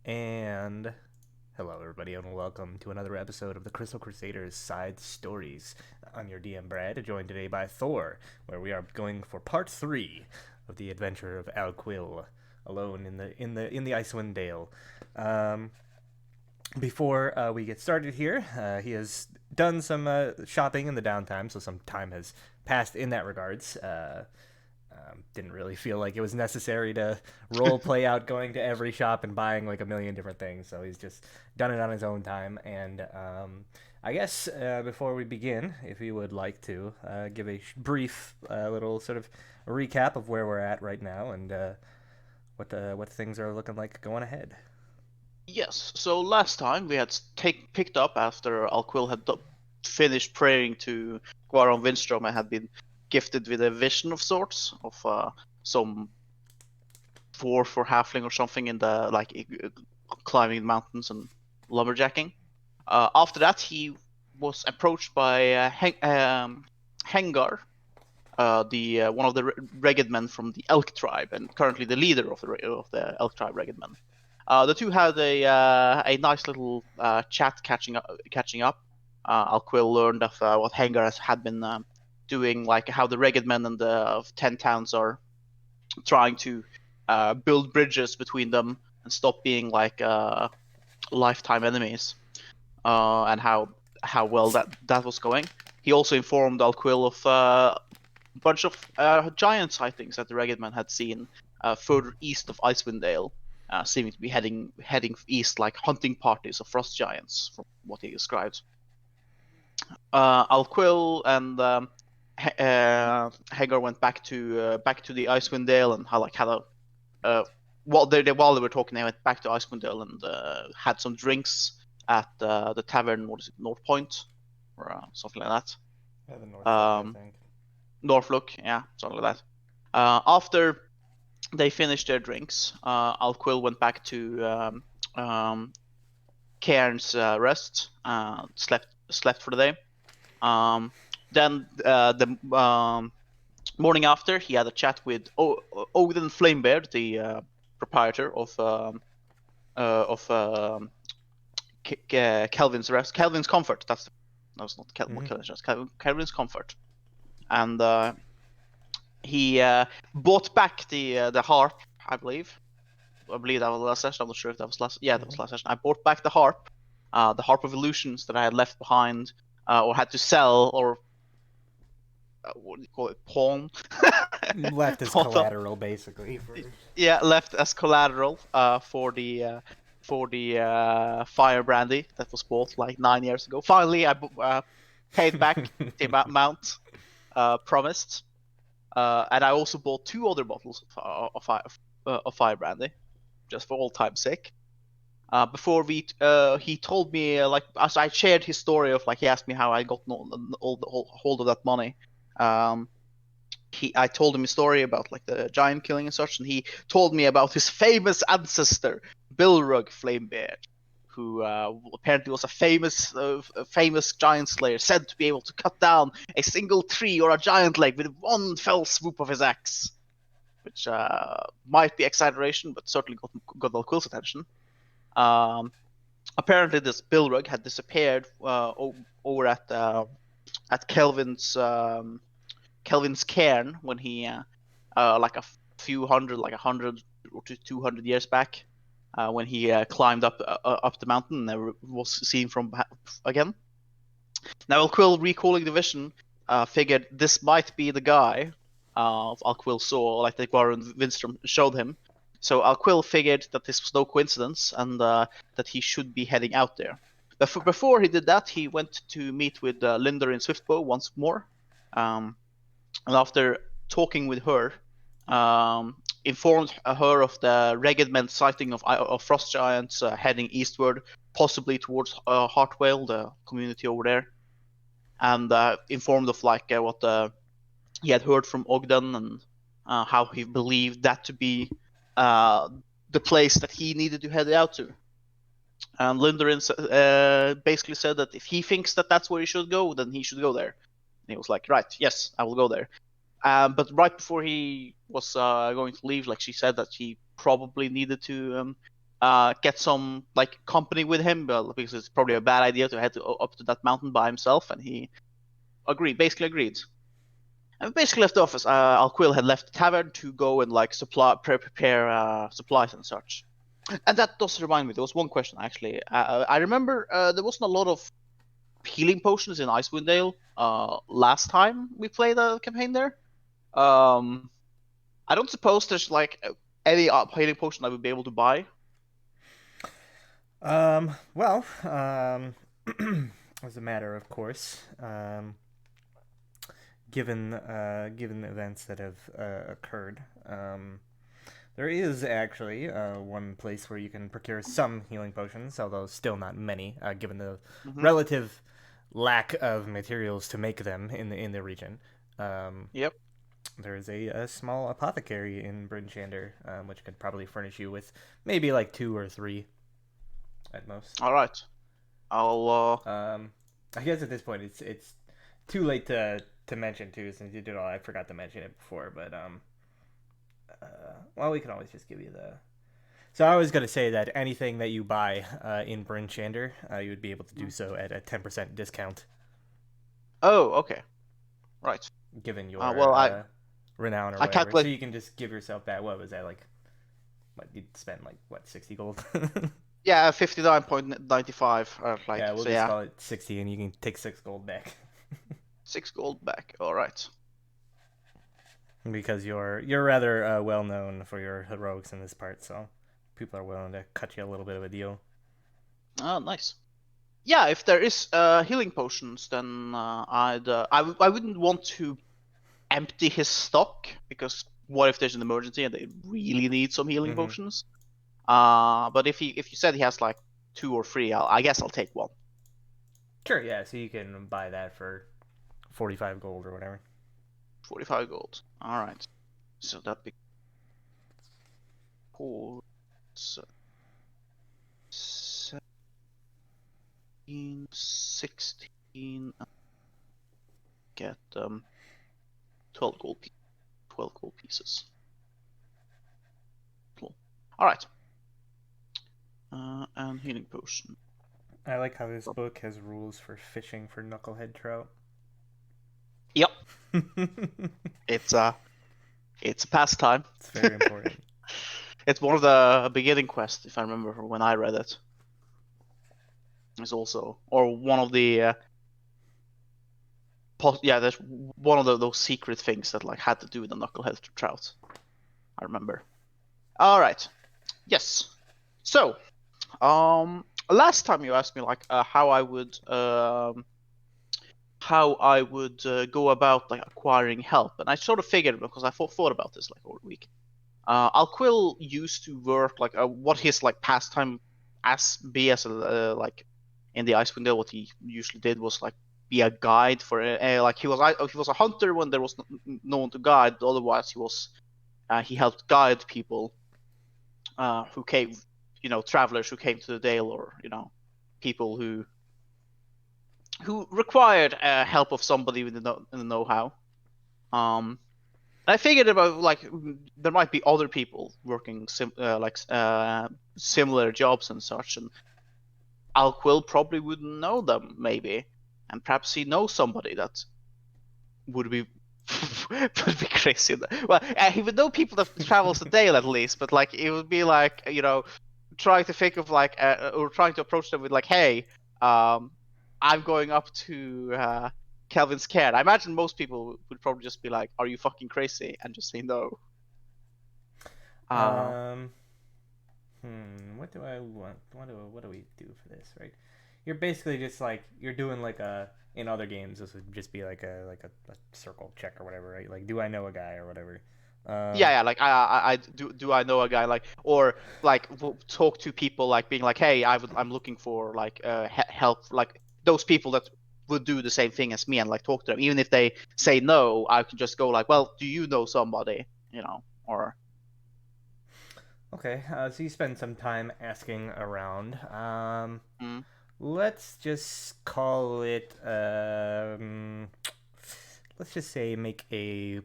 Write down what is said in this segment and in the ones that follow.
And hello, everybody, and welcome to another episode of the Crystal Crusaders Side Stories. I'm your DM Brad, joined today by Thor, where we are going for part three of the adventure of Alquil, alone in the Icewind Dale. Um, Before we get started here, he has done some shopping in the downtime, so some time has passed in that regards. Didn't really feel like it was necessary to role play out going to every shop and buying like a million different things. So he's just done it on his own time. And I guess before we begin, if you would like to give a brief little sort of recap of where we're at right now and what things are looking like going ahead. Yes, so last time we had picked up after Alquil had finished praying to Guaron Windstrom and had been gifted with a vision of sorts of some dwarf for halfling or something in the climbing mountains and lumberjacking. After that, he was approached by Hengar, the one of the Ragged Men from the Elk tribe, and currently the leader of the Elk tribe Ragged Men. The two had a nice little chat catching up. Alquil learned of what Hengar had been doing, like how the Ragged Men and the 10 towns are trying to build bridges between them and stop being like lifetime enemies, and how well that was going. He also informed Alquil of a bunch of giant sightings that the Ragged Man had seen further east of Icewind Dale, seeming to be heading east like hunting parties of frost giants, from what he described. Alquil and Hagar went back to the Icewind Dale and had a while they were talking, they went back to Icewind Dale and had some drinks at the tavern. What is it, North Point, or something like that. Yeah, the North Fork, I Um, think. Northlook, yeah, something like that. After they finished their drinks, Alquil went back to Cairn's rest, slept for the day. Then the morning after, he had a chat with Odin Flamebeard, the proprietor of Kelvin's rest, Kelvin's Comfort. That was not Kelvin's rest, Kelvin's Comfort, and he bought back the harp, I believe. I believe that was the last session. I'm not sure if that was last. Yeah, that was last session. I bought back the harp of illusions that I had left behind, or had to sell, or what do you call it, pawn? Left as collateral, basically. Yeah, left as collateral for the fire brandy that was bought like 9 years ago. Finally, I paid back the amount promised. And I also bought 2 other bottles of fire brandy, just for old time's sake. Before he told me, like, as I shared his story of, like, he asked me how I got hold of that money. I told him a story about, like, the giant killing and such, and he told me about his famous ancestor, Bilrug Flamebeard, who apparently was a famous giant slayer, said to be able to cut down a single tree or a giant leg with one fell swoop of his axe, which might be exaggeration, but certainly got Alquil's attention. Apparently, this Bilrug had disappeared over at Kelvin's cairn when he like a few hundred, like 100 or 200 years back, when he climbed up the mountain and never was seen from again. Now, Alquil, recalling the vision, figured this might be the guy Alquil saw, like the Guaran Windstrom showed him. So Alquil figured that this was no coincidence and that he should be heading out there. Before he did that, he went to meet with Linder in Swiftbow once more. And after talking with her, informed her of the Ragged Men sighting of frost giants heading eastward, possibly towards Heartwale, the community over there, and informed of, like, what he had heard from Ogden and how he believed that to be the place that he needed to head out to. And Lindarin basically said that if he thinks that that's where he should go, then he should go there. And he was like, right, yes, I will go there. But right before he was going to leave, like, she said that he probably needed to get some like company with him, because it's probably a bad idea to head up to that mountain by himself, and he basically agreed. And basically left the office. Alquill had left the tavern to go and like prepare supplies and such. And that does remind me, there was one question actually. I remember there wasn't a lot of healing potions in Icewind Dale last time we played a campaign there. Um, I don't suppose there's like any healing potion I would be able to buy. Well, as a matter of course, given the events that have occurred, there is actually one place where you can procure some healing potions, although still not many, given the Hmm. relative lack of materials to make them in the region. Um, Yep. there is a small apothecary in Bryn Shander, which could probably furnish you with maybe like two or three at most. All right. I'll. Um, I guess at this point it's too late to mention too, since you did all. I forgot to mention it before, but well, we can always just give you the. So I was gonna say that anything that you buy in Bryn Shander, you would be able to do so at a 10% discount, Oh, okay. Right. given your Well, I renown or I whatever. So calculate. you can just give yourself that. What was that like? What you'd spend like what 60 gold? Yeah, 59.95. Like Yeah, we'll so. just Yeah, call it 60, and you can take 6 gold back. 6 gold back. All right. Because you're rather well known for your heroics in this part, so people are willing to cut you a little bit of a deal. Oh, nice. Yeah, if there is healing potions, then I wouldn't want to empty his stock, because what if there's an emergency and they really need some healing Mm-hmm. potions? But if you said he has like two or three, I guess I'll take one. Sure, yeah. So you can buy that for 45 gold or whatever. 45 gold. All right. So that be cool. So 17, 16. Get 12 gold. 12 gold pieces. Cool. All right. And healing potion. I like how this book has rules for fishing for knucklehead trout. Yep. It's It's it's a pastime. very important. It's one of the beginning quests, if I remember from when I read it. It's also, or one of the yeah, there's one of those secret things that like had to do with the knucklehead trout. I remember. All right. Yes. So, last time you asked me like how I would go about like acquiring help, and I sort of figured, because I thought about this like all week. Alquill used to work like what his like pastime as a like in the Icewind Dale. What he usually did was like be a guide for like he was a hunter when there was no one to guide. Otherwise, he helped guide people who came, travelers who came to the Dale, or people who required help of somebody with the know-how. Um, I figured about like there might be other people working similar jobs and such, and Alquill probably wouldn't know them maybe, and perhaps he knows somebody that would be would be crazy. Well, he would know people that travels the Dale at least, but like it would be like trying to think of like or trying to approach them with like, hey, um, I'm going up to Kelvin's Cairn. I imagine most people would probably just be like, are you fucking crazy, and just say no. Uh, Um, what do I want? What do we do for this? Right? You're basically just like you're doing like a in other games. This would just be like a circle check or whatever, right? Like, do I know a guy or whatever? yeah, Um, yeah, like I do I know a guy, like, or like talk to people like being like, hey, I'm looking for like help, like those people that would do the same thing as me, and like talk to them, even if they say no, I can just go like, well, do you know somebody, or okay, so you spend some time asking around. mm, Let's just call it. Let's just say make a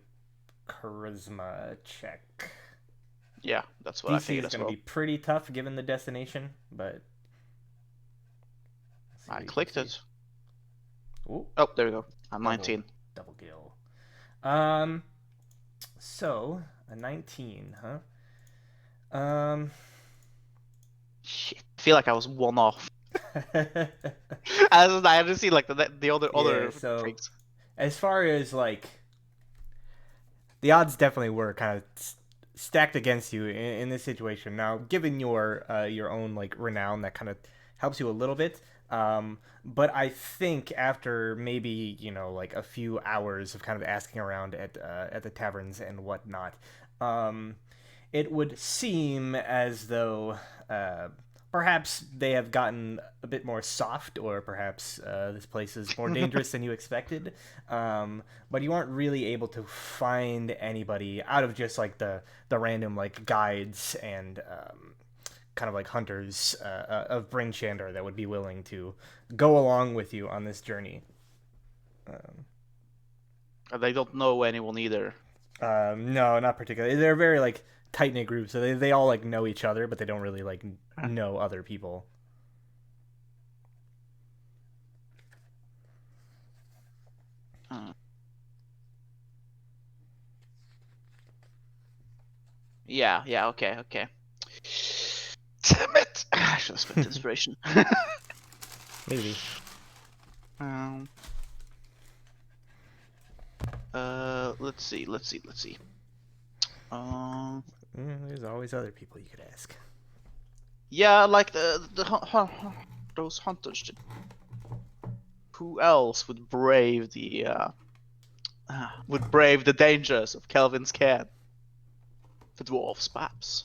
charisma check. Yeah, that's what I DC figured is as going to be well. pretty tough given the destination, but let's see I what you can clicked see. it. Ooh, Oh, there we go. I'm double 19. double kill. Um, so a 19, huh? Shit. I feel like I was one off. I hadn't seen like the Yeah. other So freaks. as far as like the odds definitely were kind of stacked against you in this situation. Now, given your own like renown, that kind of helps you a little bit. But I think after maybe like a few hours of kind of asking around at the taverns and whatnot, um, it would seem as though perhaps they have gotten a bit more soft, or perhaps this place is more dangerous than you expected. But you aren't really able to find anybody out of just like the random like guides and kind of like hunters of Bryn Shander that would be willing to go along with you on this journey. They don't know anyone either. No, not particularly. They're very like tight knit group, so they all like know each other, but they don't really like know other people. Uh, yeah, okay. Damn it! I should have spent inspiration. Maybe. um, let's see. Um, There's always other people you could ask. yeah, like those hunters. Who else would brave the dangers of Kelvin's Cairn? The dwarves, perhaps.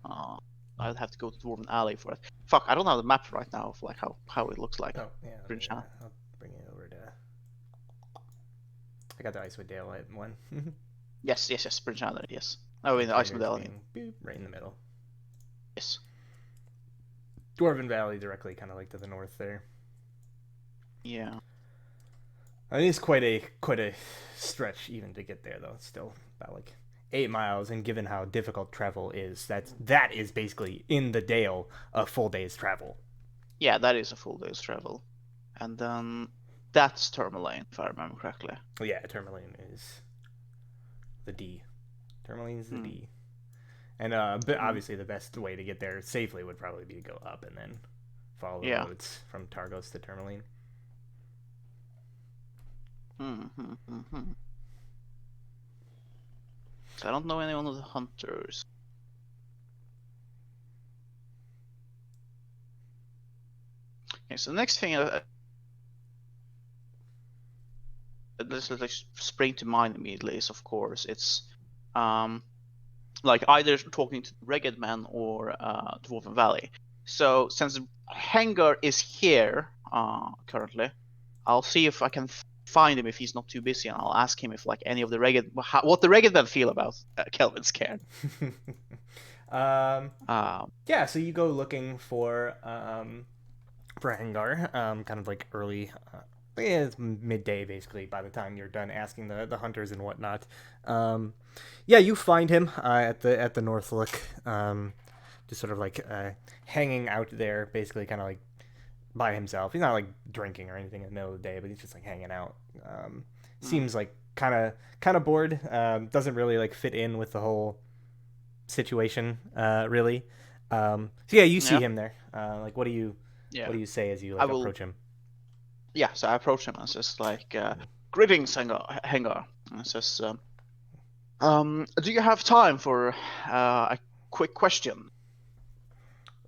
Uh, I'd have to go to Dwarven Alley for it. Fuck, I don't have the map right now of like how it looks like. Oh yeah, I'll bring it over to. I got the Icewood Dale one. Yes, Bridgehander, yes. Oh, in the Ice Traders Medallion. being boop, right in the middle. Yes. Dwarven Valley directly, kind of like to the north there. Yeah. It is quite a stretch even to get there though. It's still about like 8 miles, and given how difficult travel is, that is basically in the Dale a full day's travel. Yeah, that is a full day's travel. And then that's Tourmaline, if I remember correctly. Yeah, Tourmaline is the D. Tourmaline's the D. And but obviously the best way to get there safely would probably be to go up and then follow the roads from Targos to Tourmaline. So I don't know anyone of the hunters. Okay, so the next thing that spring to mind immediately is, of course, it's like either talking to Ragged Man or Dwarven Valley. So since Hengar is here currently, I'll see if I can find him if he's not too busy, and I'll ask him if like any of the what the Ragged Men feel about Kelvin's Cairn. Yeah, so you go looking for Hengar, kind of like early. It's midday basically by the time you're done asking the hunters and whatnot. Yeah, you find him at the North Look, just sort of like hanging out there, basically kind of like by himself. He's not like drinking or anything in the middle of the day, but he's just like hanging out. Seems like kind of bored. Doesn't really like fit in with the whole situation, really. So yeah, you see him there. Like, what do you say as you like approach him? Yeah, so I approach him and says like, "Greetings, Hengar." And says, "Do you have time for a quick question?"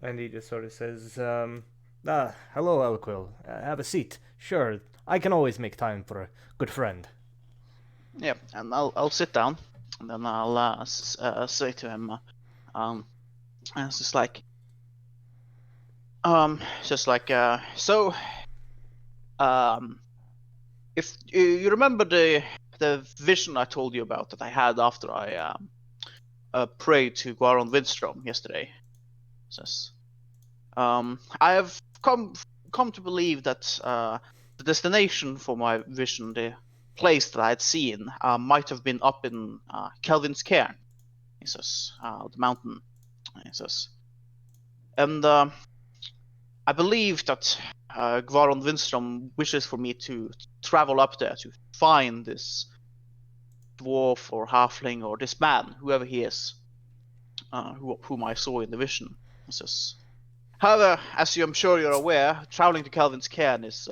And he just sort of says, hello, Elquil. Have a seat. Sure, I can always make time for a good friend." Yeah, and I'll sit down, and then I'll say to him, and it's just like, so, if you remember the vision I told you about that I had after I prayed to Guaron Windstrom yesterday, says, I have come to believe that the destination for my vision, the place that I had seen, might have been up in Kelvin's Cairn. He says, the mountain. He says, and I believe that Gvaron Windstrom wishes for me to travel up there to find this dwarf or halfling or this man, whoever he is, whom I saw in the vision. He says, however, as I'm sure you're aware, traveling to Calvin's Cairn is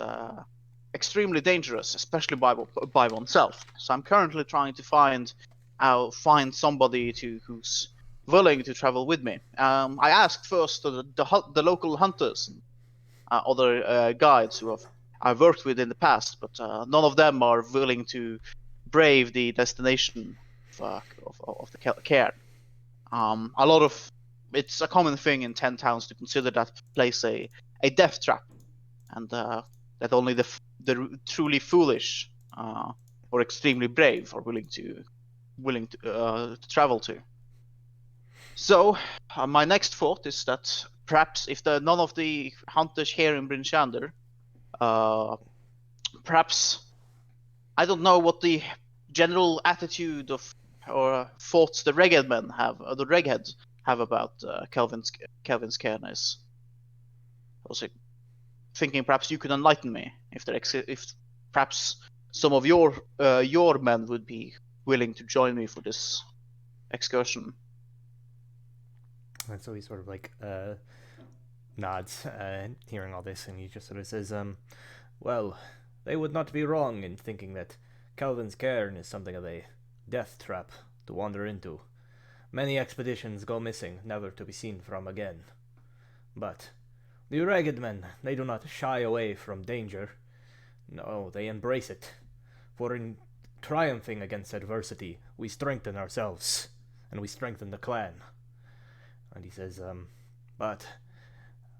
extremely dangerous, especially by oneself. So I'm currently trying to find somebody who's willing to travel with me. I asked first the local hunters, other guides who I've worked with in the past, but none of them are willing to brave the destination of the cairn. A lot of It's a common thing in 10 towns to consider that place a death trap, and that only the truly foolish or extremely brave are willing to travel to. So my next thought is that perhaps if none of the hunters here in Brinchander, perhaps I don't know what the general attitude of or thoughts the Reghead men have, or the Regheads have about Kelvin's cairns. I was thinking perhaps you could enlighten me if perhaps some of your men would be willing to join me for this excursion. And so he sort of like nods, hearing all this, and he just sort of says, well, they would not be wrong in thinking that Calvin's Cairn is something of a death trap to wander into. Many expeditions go missing, never to be seen from again. But the ragged men, they do not shy away from danger. No, they embrace it. For in triumphing against adversity, we strengthen ourselves, and we strengthen the clan. And he says, but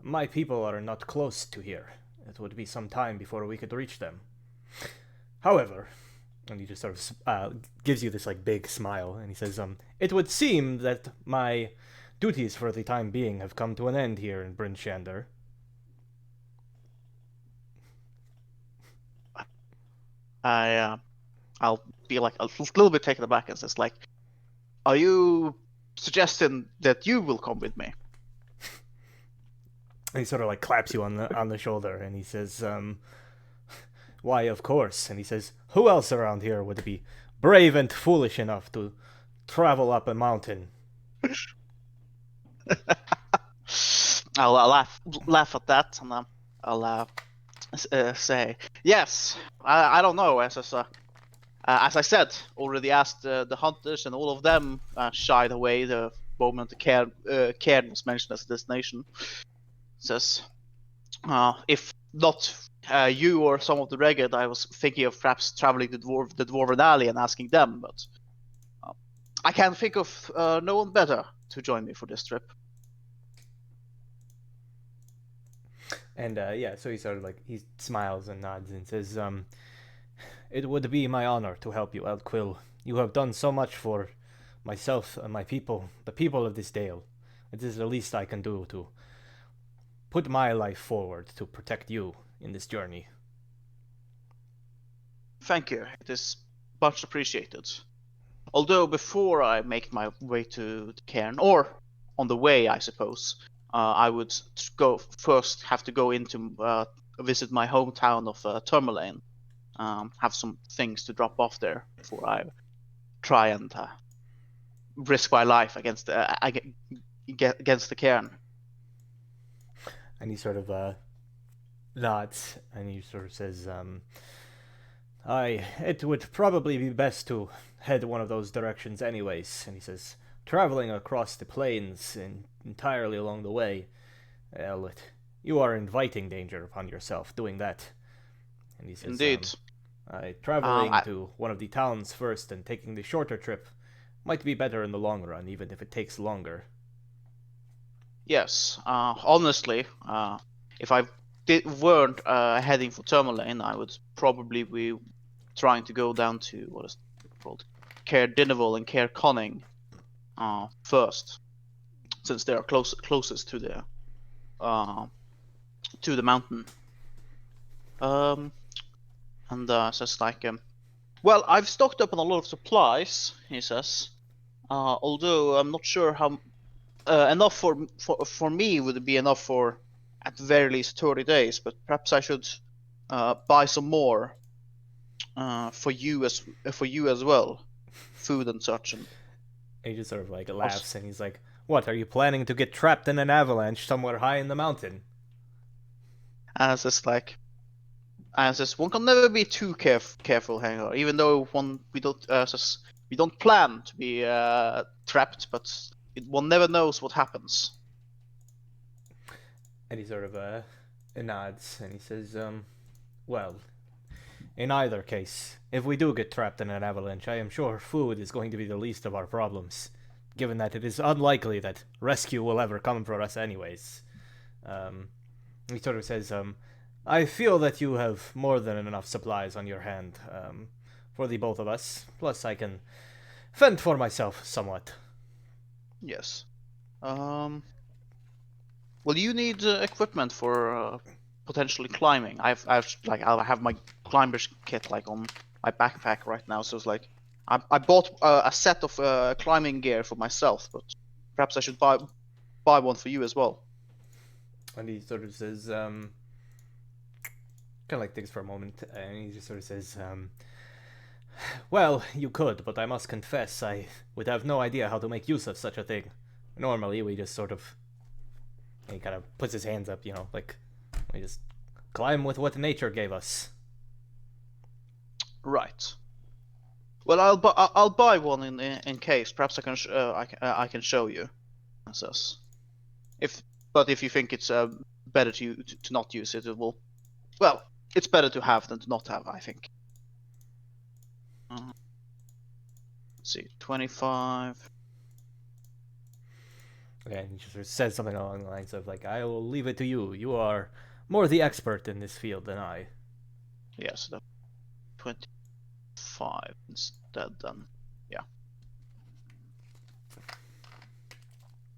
my people are not close to here. It would be some time before we could reach them. However, and he just sort of gives you this like big smile, and he says, it would seem that my duties for the time being have come to an end here in Bryn Shander. I'll be like a little bit taken aback and says, like, are you suggesting that you will come with me? And he sort of like claps you on the shoulder, and he says, why, of course. And he says, who else around here would be brave and foolish enough to travel up a mountain? I'll laugh at that, and I'll say, yes. I don't know. As I said, already asked the hunters, and all of them shied away the moment the cairn was mentioned as a destination. Says, if not you or some of the Reged, I was thinking of perhaps traveling to the Dwarven Alley and asking them, but I can't think of no one better to join me for this trip. And so he sort of like he smiles and nods and says, it would be my honor to help you out, Quill. You have done so much for myself and my people, the people of this dale. It is the least I can do to put my life forward to protect you in this journey. Thank you. It is much appreciated. Although before I make my way to the cairn, or on the way, I suppose, I would have to go into visit my hometown of Tourmaline. Have some things to drop off there before I try and risk my life against the cairn. And he sort of nods, and he sort of says, it would probably be best to head one of those directions anyways. And he says, traveling across the plains and entirely along the way, well, you are inviting danger upon yourself doing that. And he says, indeed. Traveling to one of the towns first and taking the shorter trip might be better in the long run, even if it takes longer. Yes, honestly, if I weren't heading for Tourmaline, I would probably be trying to go down to what is it called, Cair Dineval and Cair Conning first, since they are closest to the mountain. And says like, well, I've stocked up on a lot of supplies. He says, Although I'm not sure how enough for me would be enough for at the very least 30 days. But perhaps I should buy some more for you as well, food and such. And he just sort of like also, laughs and he's like, "What? Are you planning to get trapped in an avalanche somewhere high in the mountain?" as it's like as this one can never be too careful, Hagar. Even though we don't plan to be trapped, but one never knows what happens. And he sort of nods and he says, "Well, in either case, if we do get trapped in an avalanche, I am sure food is going to be the least of our problems, given that it is unlikely that rescue will ever come for us, anyways." Um, he sort of says, "I feel that you have more than enough supplies on your hand for the both of us. Plus, I can fend for myself somewhat." Yes. Um. Well, you need equipment for potentially climbing. I have my climber's kit like on my backpack right now, so it's like I bought a set of climbing gear for myself, but perhaps I should buy one for you as well. And he sort of says, kind of like thinks for a moment, and he just sort of says, "Well, you could, but I must confess, I would have no idea how to make use of such a thing. Normally, we just sort of," and he kind of puts his hands up, like we just climb with what nature gave us. Right. Well, I'll buy one in case. Perhaps I can show you. Says if but if you think it's better to not use it, it will. Well, it's better to have than to not have, I think. Let's see, 25. And he just sort of says something along the lines of like, "I will leave it to you. You are more the expert in this field than I." Yes, the 25 instead. Then, yeah.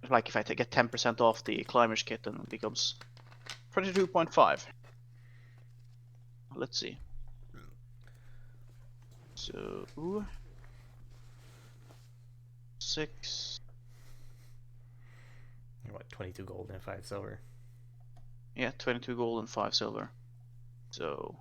Like if I get 10% off the climber's kit, then it becomes 22.5. Let's see. So 6. What, 22 gold and 5 silver? Yeah, 22 gold and 5 silver. So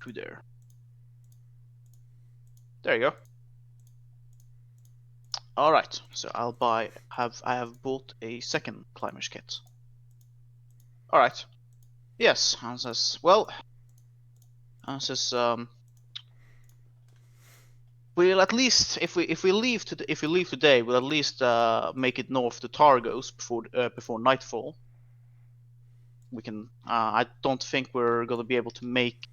to there. There you go. All right. So I have bought a second climber's kit. All right. Yes, Hans says. Well, Hans says. We'll at least if we leave today, we'll at least make it north to Targos before nightfall. We can. I don't think we're gonna be able to make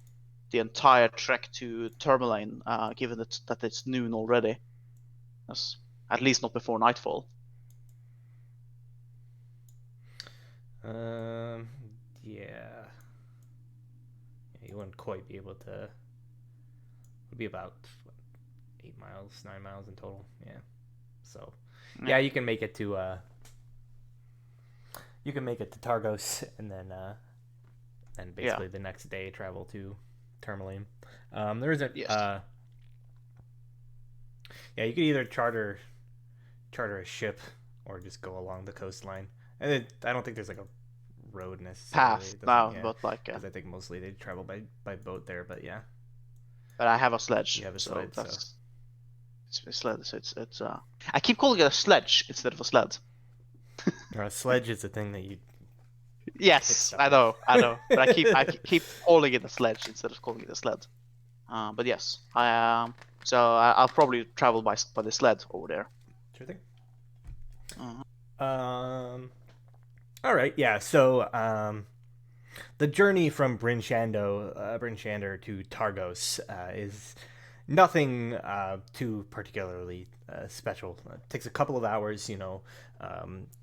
the entire trek to Tourmaline, given that it's noon already. That's at least not before nightfall. Um, yeah. You wouldn't quite be able to. It would be about what, 8 miles, 9 miles in total. Yeah. So, yeah, Yeah. you can make it to. You can make it to Targos, and Yeah. basically the next day travel to Tourmaline. There isn't. Yes. Yeah, you could either charter a ship or just go along the coastline. And I don't think there's like a road necessarily. Path It doesn't, now, yeah, but like, because I think mostly they travel by boat there. But yeah, but I have a sledge, you have a so sled, so that's it's a sled. So it's. I keep calling it a sledge instead of a sled. or a sledge is a thing that you hit Yes, stuff with. I know, but I keep calling it a sledge instead of calling it a sled. But yes, so I'll probably travel by the sled over there. Sure thing. Uh, All right, yeah. So the journey from Bryn Shander to Targos is nothing too particularly special. It takes a couple of hours,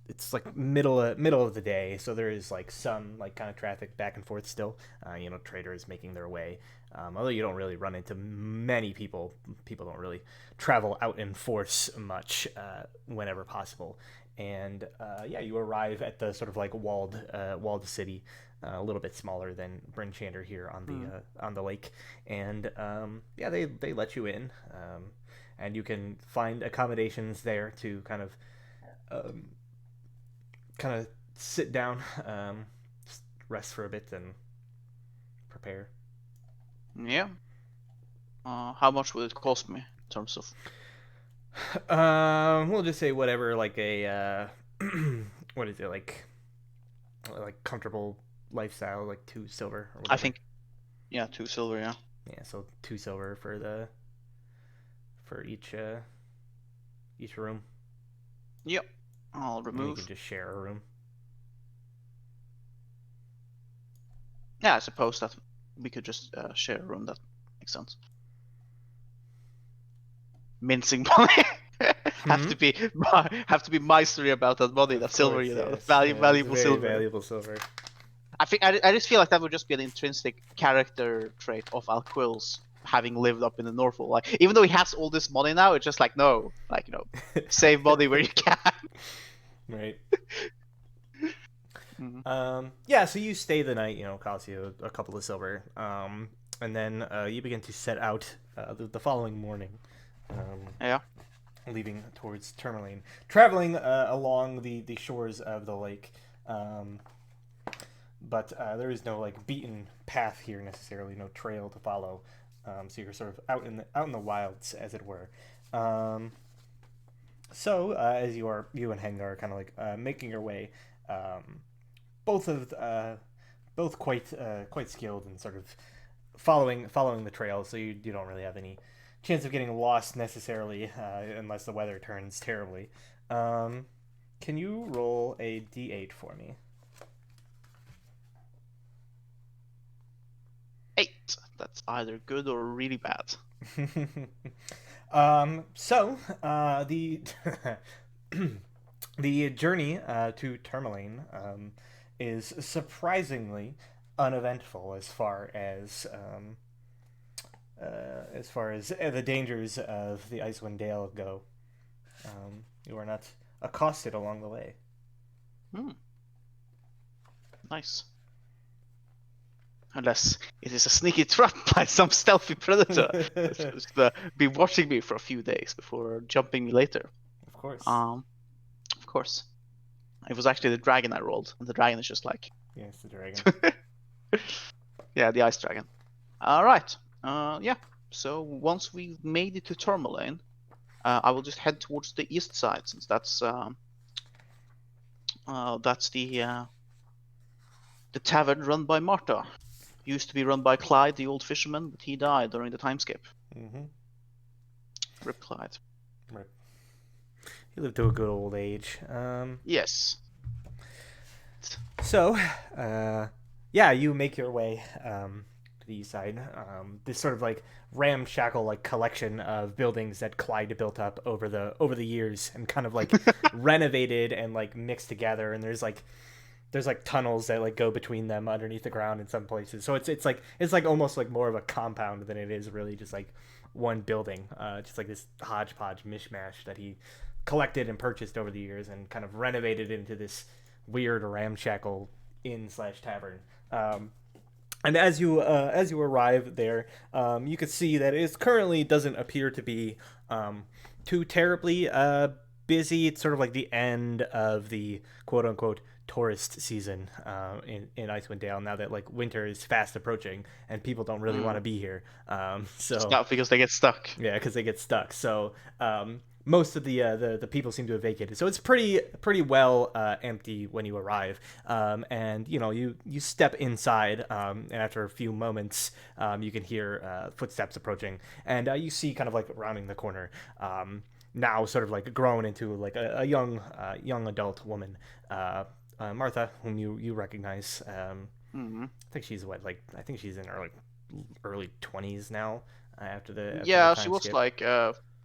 it's like middle of the day, so there is like some like kind of traffic back and forth still. Traders making their way. Although you don't really run into many people, people don't really travel out in force much whenever possible. and yeah, you arrive at the sort of like walled city, a little bit smaller than Bryn Shander here Mm. on the lake, and yeah, they let you in, and you can find accommodations there to um, kind of sit down, rest for a bit, and prepare. Yeah. How much would it cost me in terms of? We'll just say whatever, like a what is it like comfortable lifestyle, like 2 silver or I whatever. think, yeah, 2 silver. Yeah. Yeah, so 2 silver for each room, Yep. I'll and you can remove. just share a room. Yeah, I suppose that we could just share a room. That makes sense. Mincing money. have Hmm. to be have to be miserly about that money, Of that silver, course, that yes. Yeah, it's valuable very silver. valuable silver. I just feel like that would just be an intrinsic character trait of Alquil's having lived up in the Northwall. Like, even though he has all this money now, it's just like, no, like, save money where you can. Right. Mhm. Yeah, so you stay the night, costs you a couple of silver, and then you begin to set out the following morning, um, Yeah. leaving towards Tourmaline, traveling along the shores of the lake. Um, but there is no like beaten path here necessarily, no trail to follow. So you're sort of out in the wilds, as it were. Um, so as you and Heng are kind of like making your way, um, both of both quite skilled and sort of following the trail, so you don't really have any chance of getting lost necessarily unless the weather turns terribly. Um, can you roll a d8 for me? 8. That's either good or really bad. So the the journey to Tourmaline is surprisingly uneventful as far as the dangers of the Icewind Dale go. You are not accosted along the way. Hmm. Nice. Unless it is a sneaky trap by some stealthy predator that's Of just be watching me for a few days before jumping me later. course. Um, of course. It was actually the dragon I rolled, and the dragon is just like, Yes, the dragon. yeah, the ice dragon. All right. Yeah. So once we've made it to Tourmaline, I will just head towards the east side, since that's the tavern run by Marta. Used to be run by Clyde, the old fisherman, but he died during the time skip. Mm-hmm. Rip Clyde. Right. He lived to a good old age. Yes. So, yeah, you make your way to the east side. This sort of like ramshackle like collection of buildings that Clyde built up over the years and kind of like renovated and like mixed together. And there's like tunnels that like go between them underneath the ground in some places. So it's like almost like more of a compound than it is really just like one building. Just like this hodgepodge mishmash that he collected and purchased over the years and kind of renovated into this weird ramshackle inn slash tavern. And as you arrive there, you can see that it currently doesn't appear to be too terribly busy. It's sort of like the end of the quote unquote tourist season in Icewind Dale. Now that like winter is fast approaching and people don't really want Mm. to be here, It's so not because they get stuck. yeah, because they get stuck. So most of the people seem to have vacated. So it's pretty well empty when you arrive. And you step inside, and after a few moments, you can hear footsteps approaching, and you see kind of like rounding the corner. Now sort of like grown into like a young adult woman, Martha, whom you recognize. Mm. I think she's what like I think she's in early 20s now after the Yeah, she time was skip. like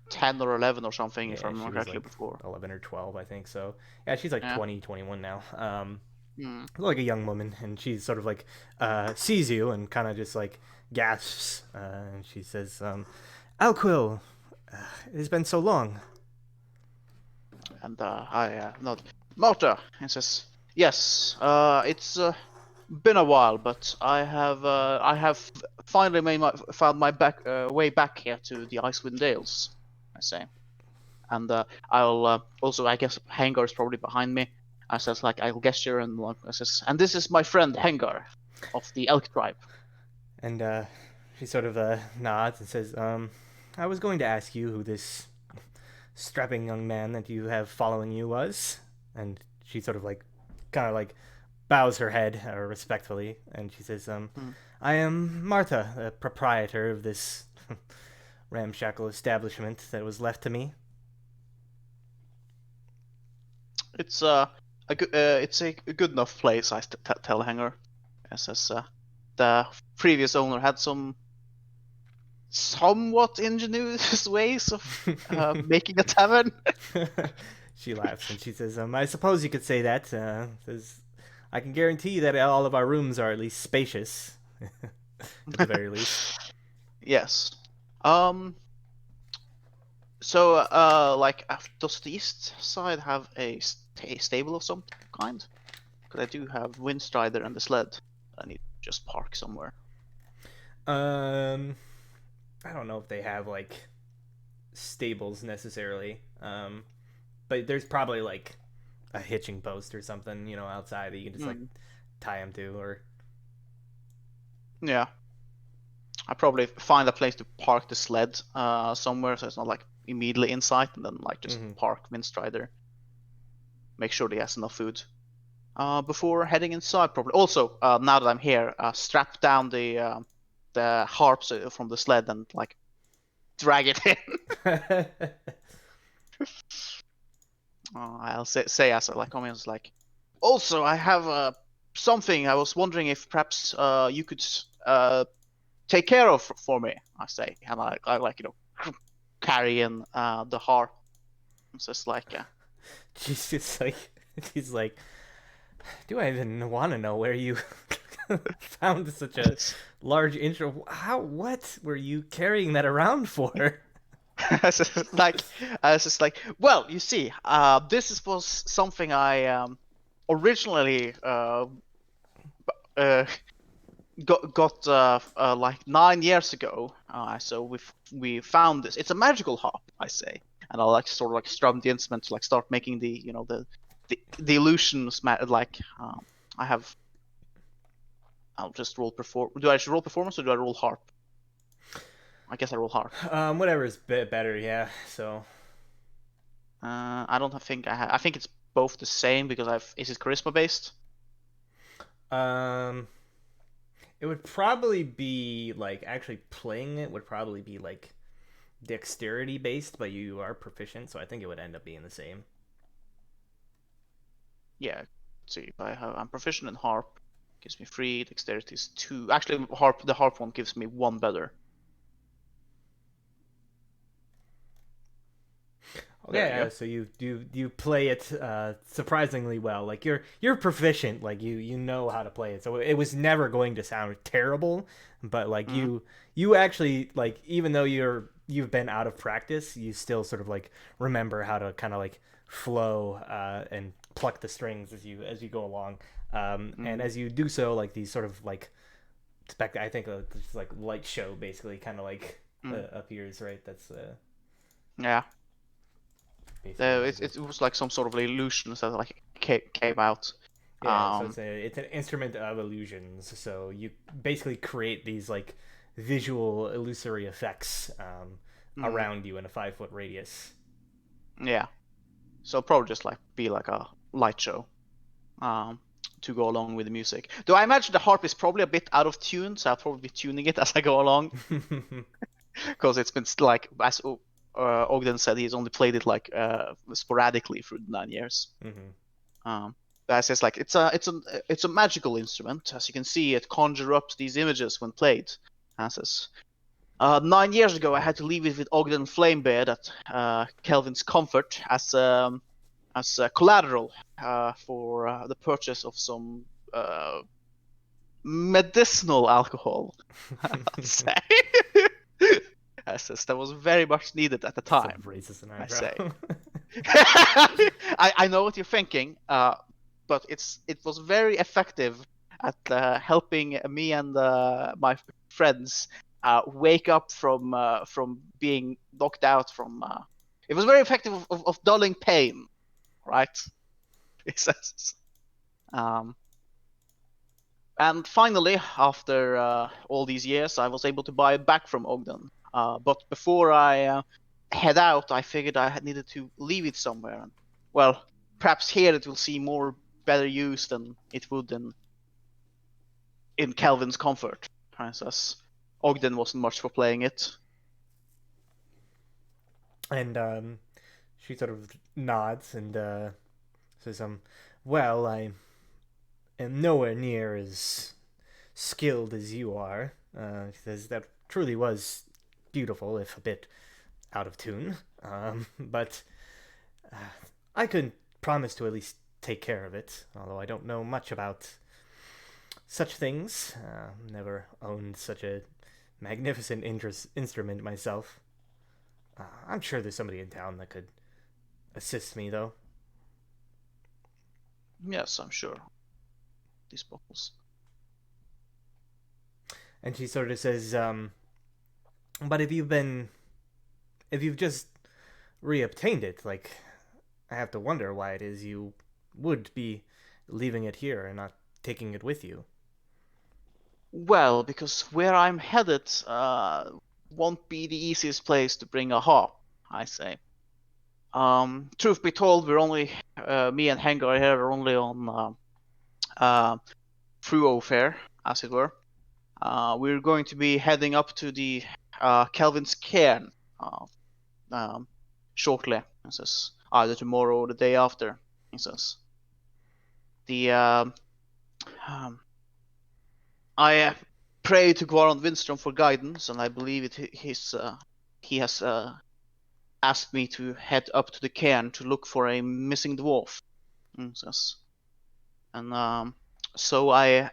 10 or 11 or something, if I Yeah, she remember was correctly like before. 11 or 12, I think. So yeah, she's like Yeah. 20, 21 now. Mm. Like a young woman, and she sort of like sees you and kind of just like gasps, and she says, "Alquil, it has been so long." And I nod. Marta, he says, yes, it's been a while, but I have finally found my way back here to the Icewind Dales, I say. And I'll also, I guess Hengar is probably behind me. I says like I'll gesture and I says, and this is my friend Hengar of the Elk tribe. And she sort of nods and says, I was going to ask you who this strapping young man that you have following you was. And she sort of like, kind of like bows her head respectfully, and she says, Mm. I am Martha, the proprietor of this ramshackle establishment that was left to me. It's it's a good enough place, I tell Hengar. I says the previous owner had some somewhat ingenious ways of making a tavern. She laughs and she says, I suppose you could say that. Says, I can guarantee that all of our rooms are at least spacious, at the very least. Yes. Um. So, like, does the east side have a stable of some kind? Because I do have Windstrider and the sled. I need to just park somewhere. Um, I don't know if they have like stables necessarily. But there's probably like a hitching post or something, outside that you can just like tie them to, or Yeah. I probably find a place to park the sled somewhere so it's not like immediately in sight, and then like just park Windstrider. Make sure he has enough food. Before heading inside, probably. Also, now that I'm here, strap down the harps from the sled and like drag it in. I'll say as I like comments like. Also, I have something. I was wondering if perhaps you could take care of for me. I say, and I like carry in the harp. It's just like. she's just like, she's like, do I even want to know where you found such a large intro? What were you carrying that around for? I was just like, well, you see, was something I originally got like 9 years ago. So we found this. It's a magical harp, I say, and I'll like sort of like strum the instrument to like start making the illusions. Like I have. I'll just roll perform. Do I should roll performance or do I roll harp? I guess I roll harp. Whatever is better, yeah. So. I don't think I have. I think it's both the same because I've. Is it charisma based? Um, it would probably be like actually playing it would probably be like dexterity based, but you are proficient, so I think it would end up being the same. Yeah. Let's see, I'm proficient in harp. Gives me 3. Dexterity is 2. Actually, the harp one gives me 1 better. Okay, so you play it surprisingly well. Like you're proficient. Like you know how to play it. So it was never going to sound terrible. But like you actually like, even though you've been out of practice, you still sort of like remember how to kind of like flow and pluck the strings as you go along. And as you do so, like these sort of like I think just like light show basically kind of like appears, right? That's yeah. It was like some sort of illusion that like came out. Yeah, so it's an instrument of illusions. So you basically create these like visual illusory effects around you in a 5-foot radius. Yeah, so probably just like be like a light show, to go along with the music. Though I imagine the harp is probably a bit out of tune, so I'll probably be tuning it as I go along, because it's been like as Ogden said, he's only played it like sporadically through the 9 years. But I says like it's a magical instrument. As you can see, it conjures up these images when played. I says, 9 years ago, I had to leave it with Ogden Flamebeard at Kelvin's Comfort as collateral for the purchase of some medicinal alcohol. I says that was very much needed at the time. Raises an I eyebrow. say. I know what you're thinking, but it was very effective at helping me and my friends wake up from being knocked out from. It was very effective of dulling pain, right? It says. Um, and finally, after all these years, I was able to buy it back from Ogden. But before I head out, I figured I had needed to leave it somewhere. And, well, perhaps here it will see more better use than it would in Calvin's comfort, as Ogden wasn't much for playing it. And she sort of nods and says, well, I am nowhere near as skilled as you are. She says, that truly was beautiful, if a bit out of tune. But uh, I could promise to at least take care of it, although I don't know much about such things. Never owned such a magnificent instrument myself. I'm sure there's somebody in town that could assist me, though. Yes, I'm sure. These bottles. And she sort of says, but if you've just reobtained it, like, I have to wonder why it is you would be leaving it here and not taking it with you. Well, because where I'm headed won't be the easiest place to bring a harp, I say. Truth be told, we're only me and Hengar here are only on through fair, as it were. We're going to be heading up to the Kelvin's cairn um, shortly. He says either tomorrow or the day after. He says the I pray to Gwaron Windstrom for guidance, and I believe he has asked me to head up to the cairn to look for a missing dwarf. He says, and so I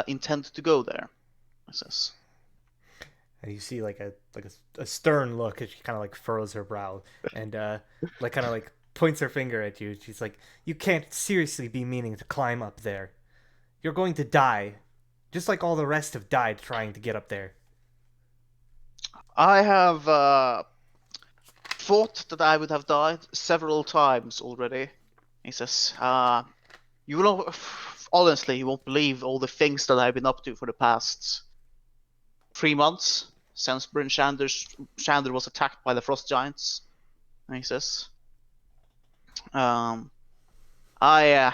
intend to go there. He says. And you see a stern look as she kind of like furrows her brow and like kind of like points her finger at you. She's like, "You can't seriously be meaning to climb up there. You're going to die, just like all the rest have died trying to get up there." I have thought that I would have died several times already. He says, you will honestly, you won't believe all the things that I've been up to for the past 3 months since Bryn Shander was attacked by the frost giants. And he says, I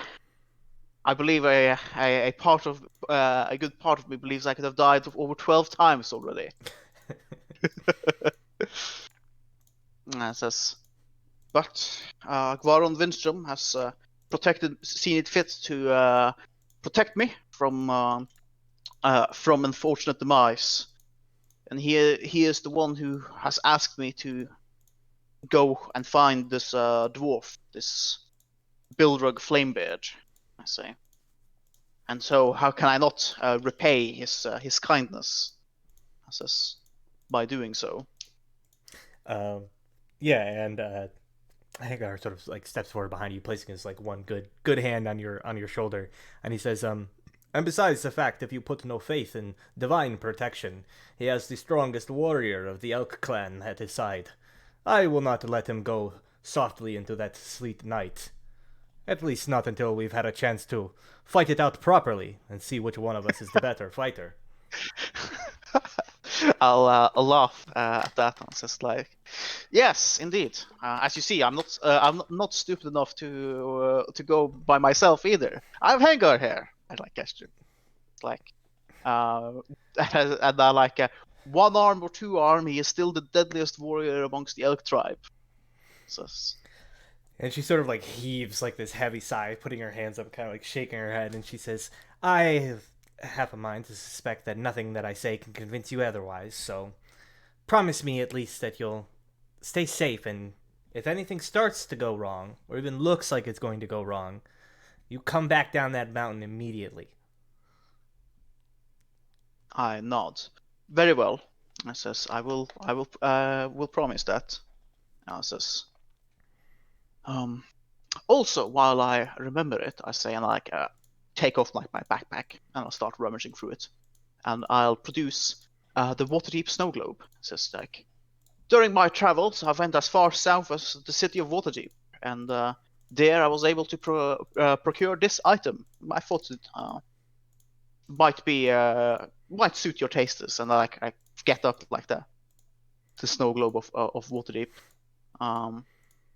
I believe a part of a good part of me believes I could have died over 12 times already. And says, but Gwaron Windstrom has seen it fit to protect me from unfortunate demise, and he is the one who has asked me to go and find this dwarf, this Bilrug Flamebeard, I say. And so, how can I not repay his kindness? I says, by doing so. Um, yeah, and Hagar sort of like steps forward behind you, placing his like one good hand on your shoulder, and he says, and besides the fact, if you put no faith in divine protection, he has the strongest warrior of the Elk clan at his side. I will not let him go softly into that sleet night. At least not until we've had a chance to fight it out properly and see which one of us is the better fighter. I'll laugh at that and says like, yes, indeed. As you see, I'm not stupid enough to go by myself either. I have Hagar here. I like gesture. Like, uh, and I like one arm or two arm. He is still the deadliest warrior amongst the elk tribe. Says, And she sort of like heaves like this heavy sigh, putting her hands up, kind of like shaking her head, and she says, I have a mind to suspect that nothing that I say can convince you otherwise, so promise me at least that you'll stay safe, and if anything starts to go wrong, or even looks like it's going to go wrong, you come back down that mountain immediately. I nod. Very well. I says, will promise that. I says, um, Also, while I remember it, I say and like take off like my backpack and I'll start rummaging through it, and I'll produce the Waterdeep snow globe. It says like during my travels, I went as far south as the city of Waterdeep, and there I was able to procure this item. I thought it might be might suit your tastes, and I get up like the snow globe of Waterdeep. Um,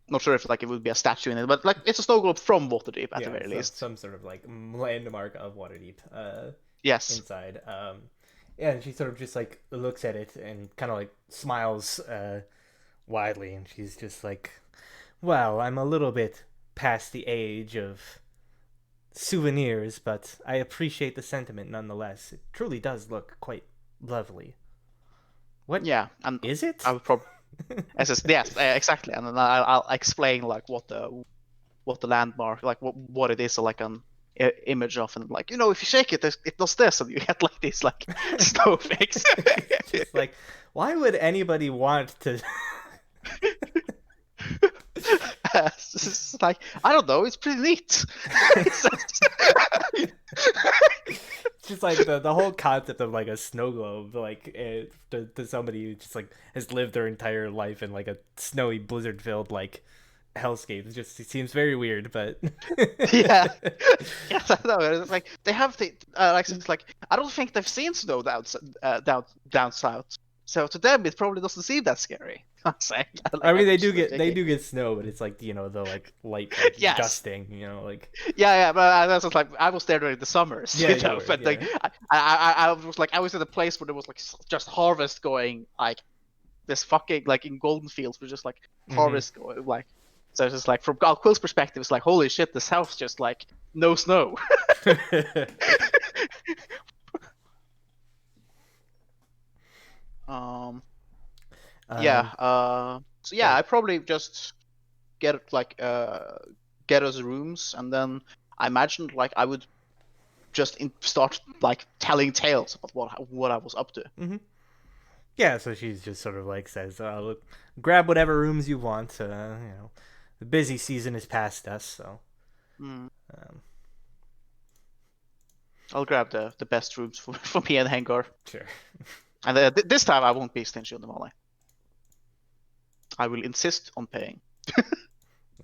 Not sure if like it would be a statue in it, but like it's a snow globe from Waterdeep at the Yeah, very some least. some sort of like landmark of Waterdeep Yes. inside. Yeah, and she sort of just like looks at it and kind of like smiles widely, and she's just like, "Well, I'm a little bit past the age of souvenirs, but I appreciate the sentiment nonetheless. It truly does look quite lovely. What Yeah, and is I it?" would probably yes, exactly, and then I'll explain like what the landmark like what it is like an image of, and like if you shake it, it does this, and you get like these like snow flakes. Just like, why would anybody want to? It's like I don't know, it's pretty neat. It's Just like the whole concept of like a snow globe, like to somebody who just like has lived their entire life in like a snowy blizzard filled like hellscape, it seems very weird, but yeah, yes, I know. It's like they have the like it's like I don't think they've seen snow down south, so to them it probably doesn't seem that scary. I'm saying I like mean I'm they do just like get they okay. do get snow, but it's like the like light like Yes, dusting, like yeah, but that's just like I was there during the summers, yeah, you were, but like yeah. I was like I was in a place where there was like just harvest going like this fucking like in golden fields was just like Hmm. harvest going like so it's just like from Quill's perspective it's like holy shit this house just like no snow. um yeah um, so yeah yeah. I probably just get like get us rooms, and then I imagined like I would just start like telling tales about what I was up to. Hmm. Yeah, so she's just sort of like says, look, grab whatever rooms you want. The busy season is past us, so Mm. um, I'll grab the best rooms for me and Hangar, sure. and this time I won't be stingy on the money. I will insist on paying.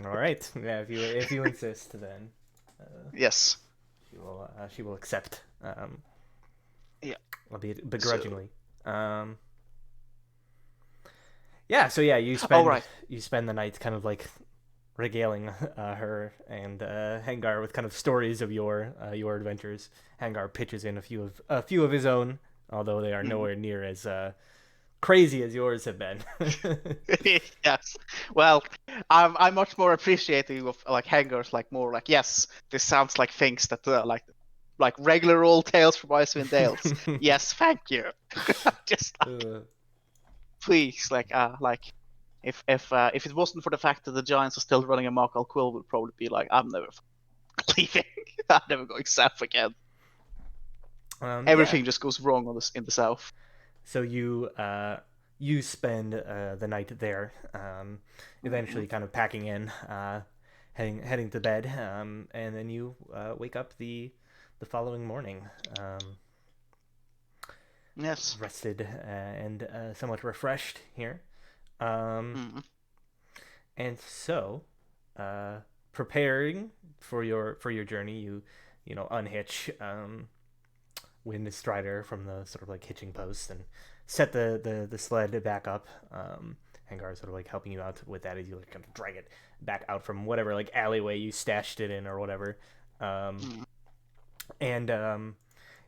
All right. Yeah, if you insist, then uh, Yes. she will accept, Yeah. albeit So. begrudgingly. Yeah. So yeah, Oh right. you spend the night kind of like regaling her and Hangar with kind of stories of your adventures. Hangar pitches in a few of his own, although they are Mm. nowhere near as crazy as yours have been. Yes. Well, I'm much more appreciating of like Hangars, like more like yes, this sounds like things that like regular old tales from Icewind Dales. Yes, thank you. Just like Uh, please, like if it wasn't for the fact that the Giants are still running amok, Quill would probably be like, I'm never leaving. I'm never going south again. yeah. Everything just goes wrong on this in the south. So you spend the night there, Mm-hmm. eventually kind of packing in, heading to bed, and then you wake up the following morning, Yes. rested and somewhat refreshed here. Um, Mm-hmm. and so, uh, preparing for your journey, you unhitch Wind Strider from the sort of like hitching post and set the sled back up. Hangar sort of like helping you out with that as you like kind of drag it back out from whatever like alleyway you stashed it in or whatever. Um, Mm-hmm. and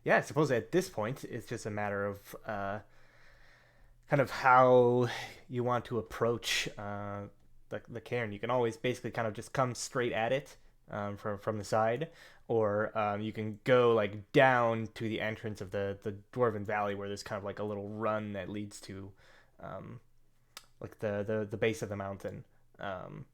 yeah, I suppose at this point it's just a matter of kind of how you want to approach the cairn. You can always basically kind of just come straight at it from the side, or you can go like down to the entrance of the Dwarven Valley, where there's kind of like a little run that leads to um, like the base of the mountain. Um,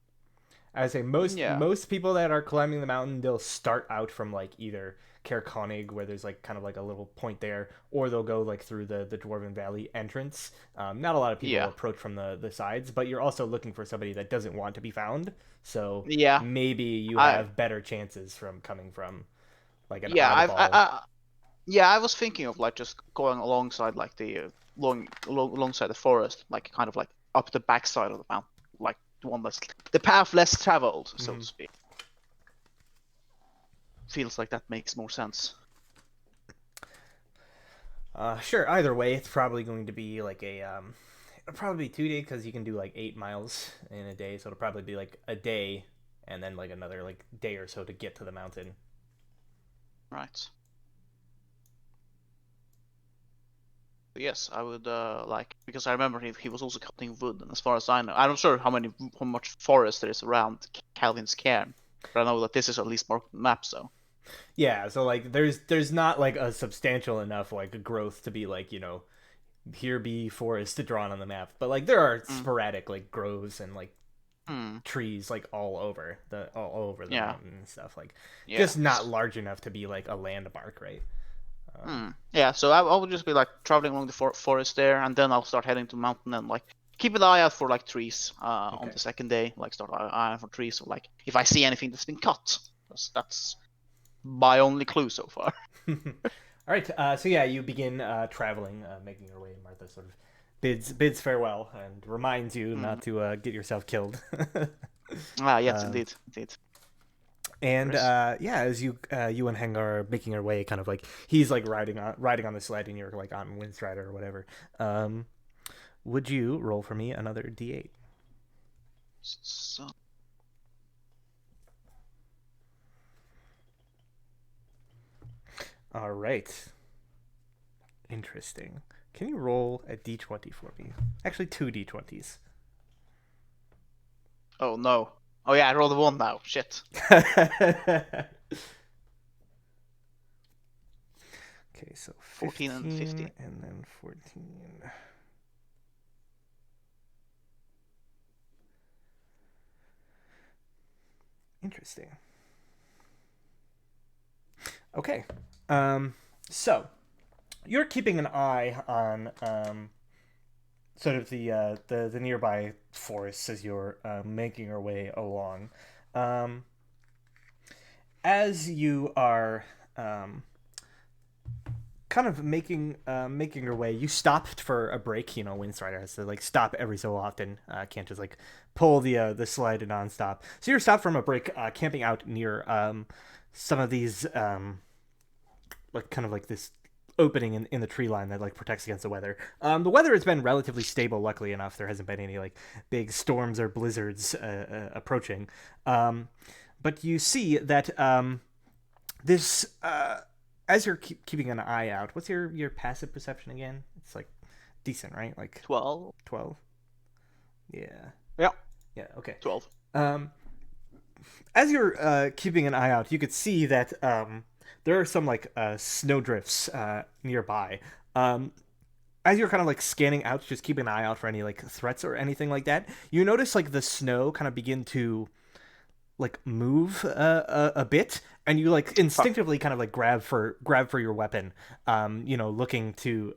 I say most Yeah. most people that are climbing the mountain, they'll start out from like either Caer Konig, where there's like kind of like a little point there, or they'll go like through the Dwarven Valley entrance. Not a lot of people Yeah. approach from the sides, but you're also looking for somebody that doesn't want to be found. So Yeah. maybe you I have better chances from coming from like an yeah, oddball. yeah, I was thinking of like just going alongside like the alongside the forest, like kind of like up the backside of the mountain, like the one that's the path less traveled, so Mm-hmm. to speak. Feels like that makes more sense. Sure. Either way, it's probably going to be like it'll probably be 2 days because you can do like 8 miles in a day, so it'll probably be like a day and then like another like day or so to get to the mountain. Right. But yes, I would like because I remember he was also cutting wood, and as far as I know, I'm not sure how much forest there is around Calvin's cairn, but I know that this is at least marked on the map. So. Yeah, so like there's not like a substantial enough like growth to be like here be forest drawn on the map, but like there are Mm. sporadic like groves and like Hmm. trees like all over the Yeah. mountain and stuff like Yeah. just not large enough to be like a landmark, right? Hmm. Yeah, so I will just be like traveling along the forest there, and then I'll start heading to the mountain and like keep an eye out for like trees. On Okay. the second day, like start eye out for trees. So like if I see anything that's been cut, that's my only clue so far. All right. So yeah, you begin traveling, making your way. Martha sort of bids farewell and reminds you Hmm. not to get yourself killed. Ah, yes, um, indeed, indeed. There and is. yeah, as you and Heng are making your way, kind of like he's like riding on the sled, and you're like on Windstrider or whatever. Um, would you roll for me another D8? So All right. Interesting. Can you roll a D20 for me? Actually, two D20s. oh no. Oh yeah, I rolled a one now. Shit. Okay, so 14 and 15 15. and then 14. Interesting. Okay. Um, so you're keeping an eye on sort of the nearby forests as you're making your way along. Um, as you are kind of making your way, you stopped for a break. Windstrider has to like stop every so often. Can't just like pull the slide nonstop. So you're stopped from a break, camping out near some of these like kind of like this opening in the tree line that like protects against the weather. The weather has been relatively stable, luckily enough. There hasn't been any like big storms or blizzards approaching. But you see that this as you're keeping an eye out. What's your passive perception again? It's like decent, right? Like 12. 12. Yeah. Yeah, Yeah. Okay. 12. Um, as you're keeping an eye out, you could see that there are some like snowdrifts nearby. Um, as you're kind of like scanning out, just keeping an eye out for any like threats or anything like that, you notice like the snow kind of begin to like move a bit, and you like Fuck. instinctively kind of like grab for your weapon, looking to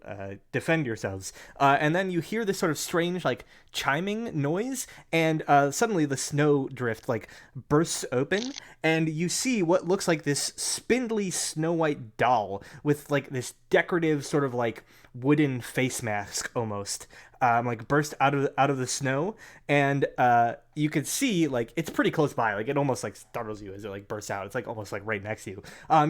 defend yourselves, and then you hear this sort of strange like chiming noise, and suddenly the snow drift like bursts open, and you see what looks like this spindly snow white doll with like this decorative sort of like wooden face mask almost, like burst out of the snow, and you could see like it's pretty close by. Like it almost like startles you as it like bursts out. It's like almost like right next to you.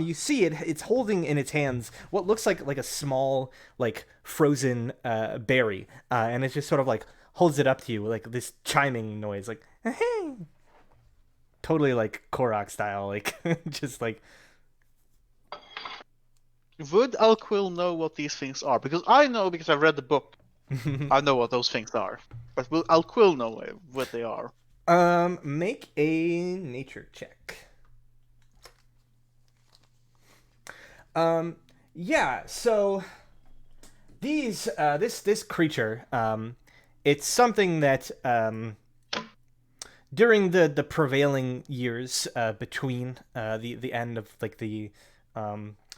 You see it. It's holding in its hands what looks like a small like frozen berry, and it just sort of like holds it up to you like this chiming noise, like hey, totally like Korok style, like just like Would Alquil know what these things are? Because I know because I read the book. I know what those things are. But will Alquil know what they are? make a nature check. Um, yeah. So this creature, it's something that during the prevailing years between the end of like the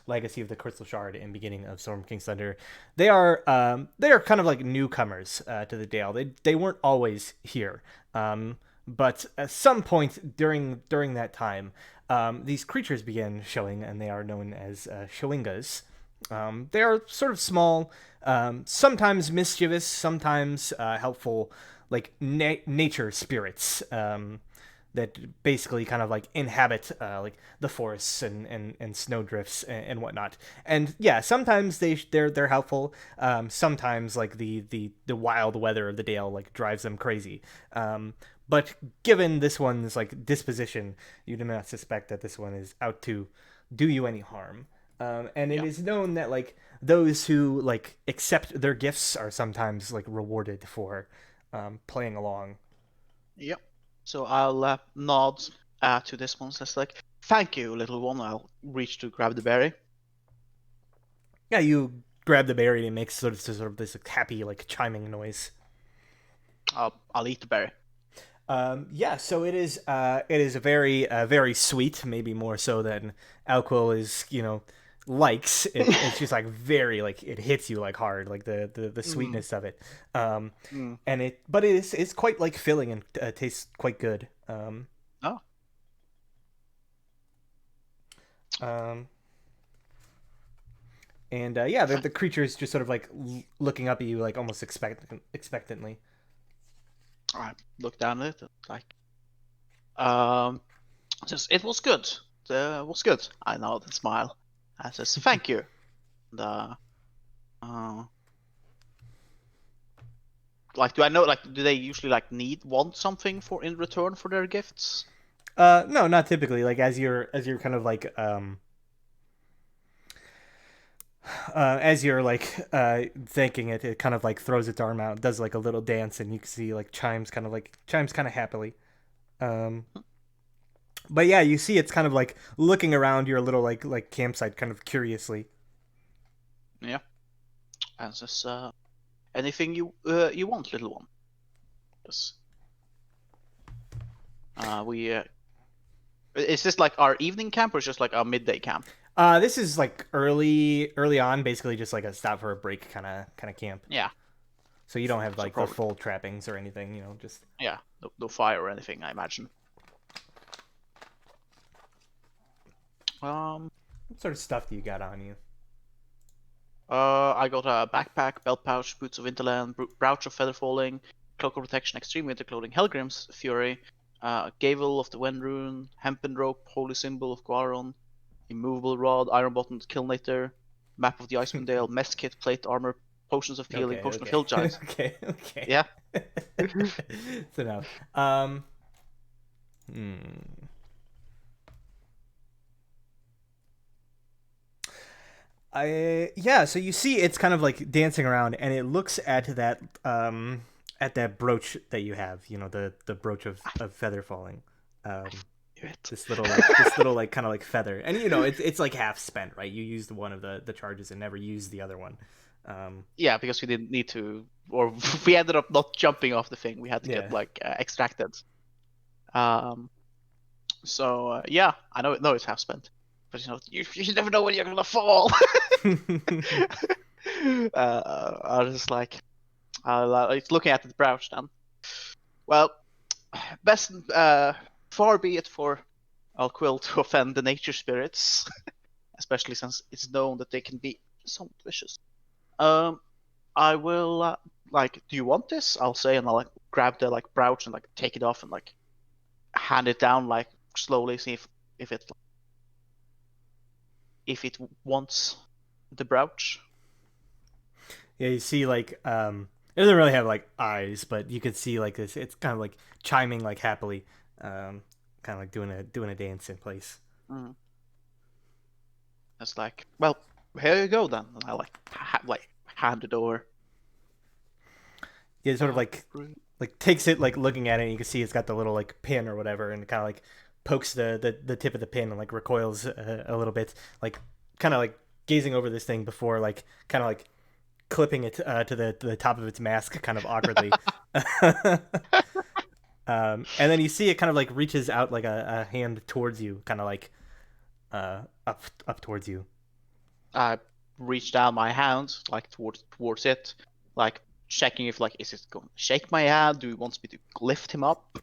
legacy of the Crystal Shard and beginning of Storm King's Thunder, they are kind of like newcomers to the Dale. They weren't always here, but at some point during that time, these creatures began showing, and they are known as Showingas. They are sort of small, sometimes mischievous, sometimes helpful, like nature spirits that basically kind of like inhabit like the forests and snowdrifts and whatnot. And yeah, sometimes they're helpful. Sometimes like the wild weather of the Dale like drives them crazy. But given this one's like disposition, you do not suspect that this one is out to do you any harm. And it Yeah. is known that like those who like accept their gifts are sometimes like rewarded for playing along. Yep. So I'll nod to this one. Says like, "Thank you, little one." I'll reach to grab the berry. Yeah, you grab the berry and it makes sort of this like, happy like chiming noise. I'll eat the berry. Yeah, so it is a very sweet, maybe more so than Alquil is likes. It's just like very like it hits you like hard, like the Mm. sweetness of it. Mm. And but it's quite like filling and tastes quite good. Oh. Um, and yeah, the creature is just sort of like looking up at you like almost expectantly. I look down at it. Like, um, says it was good. It was good. I nod and smile. I says thank you. And, uh, like, do I know? Like, do they usually like want something for in return for their gifts? No, not typically. Like as you're kind of like as you're like thanking it, it kind of like throws its arm out, does like a little dance, and you can see like chimes kind of happily. Um, but yeah, you see it's kind of like looking around your little like campsite, kind of curiously. Yeah. And says anything you want, little one. Yes. We is this like our evening camp or is just like our midday camp? This is like early on, basically just like a stop for a break kind of camp. Yeah. So you don't have So like the probably full trappings or anything, just yeah. No fire or anything, I imagine. Um. what sort of stuff do you got on you? I got a backpack, belt pouch, boots of Winterland, brooch of feather falling, cloak of protection, extreme winter clothing, Helgrim's fury, gavel of the Wenrune, hempen rope, holy symbol of Guaron, immovable rod, iron bottomed Kilnator, map of the Icewind Dale, mess kit, plate armor, potions of healing, Okay, potion of okay, hill giants. okay. Yeah. It's enough. Hmm. I yeah, so you see it's kind of like dancing around and it looks at that brooch that you have, the brooch of feather falling. I Um knew it. this little like kind of like feather. And it's like half spent, right? You used one of the charges and never used the other one. Um Yeah, because we didn't need to, or we ended up not jumping off the thing. We had to get yeah. like extracted. Um, so yeah, I know it's half spent, but you never know when you're gonna fall. I was just like, it's looking at the brooch then. Well, best far be it for Alquil to offend the nature spirits, especially since it's known that they can be somewhat vicious. Um, I will like, do you want this? I'll say, and I'll like grab the like brooch and like take it off and like hand it down like slowly, see if it wants the brooch. Yeah, you see like it doesn't really have like eyes, but you could see like this it's kind of like chiming like happily. Kind of like doing a dance in place. Mm. It's like, well, here you go then. And I like like hand it over. Yeah, it sort of Uh, like takes it like looking at it and you can see it's got the little like pin or whatever and kind of like pokes the tip of the pin and like recoils a little bit like kind of like gazing over this thing before like kind of like clipping it to the top of its mask kind of awkwardly. And then you see it kind of like reaches out like a hand towards you, kind of like up towards you. I reach down my hand like towards it, like checking if like is it going to shake my hand? Do he wants me to lift him up?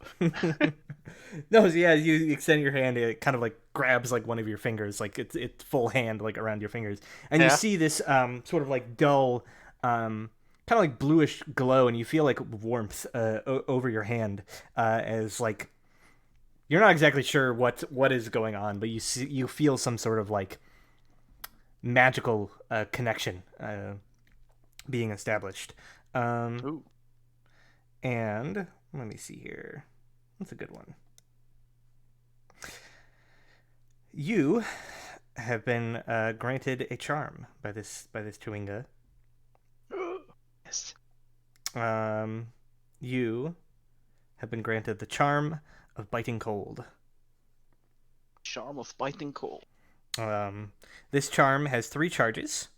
No, so yeah, you extend your hand, it kind of like grabs like one of your fingers, like it's full hand like around your fingers, and you Yeah. see this sort of like dull, kind of like bluish glow, and you feel like warmth over your hand, as like you're not exactly sure what is going on, but you feel some sort of like magical connection being established. Um, Ooh. and let me see here. That's a good one. You have been granted a charm by this Chewinga. Yes. You have been granted the charm of biting cold. Charm of biting cold. Um, this charm has 3 charges.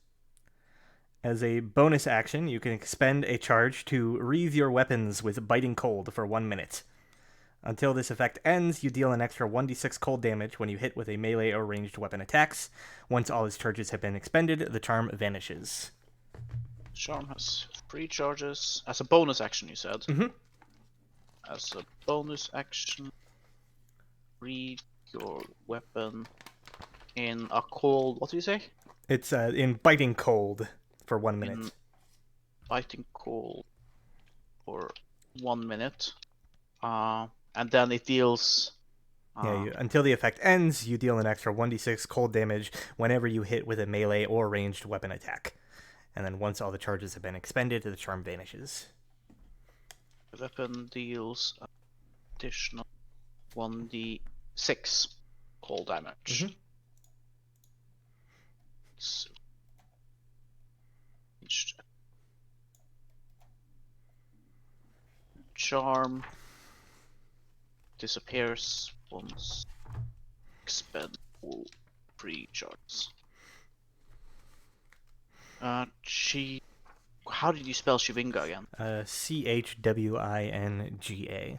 As a bonus action, you can expend a charge to wreathe your weapons with biting cold for 1 minute. Until this effect ends, you deal an extra 1d6 cold damage when you hit with a melee or ranged weapon attacks. Once all its charges have been expended, the charm vanishes. Charm has 3 charges as a bonus action. You said. Mm-hmm. As a bonus action, read your weapon in a cold. What do you say? It's in biting cold for 1 minute. In biting cold for 1 minute. And then it deals. Yeah, until the effect ends, you deal an extra 1d6 cold damage whenever you hit with a melee or ranged weapon attack. And then once all the charges have been expended, the charm vanishes. The weapon deals additional 1d6 cold damage. Mm-hmm. So, charm disappears once expend all 3 charges. She. How did you spell Chewinga again? Chwinga.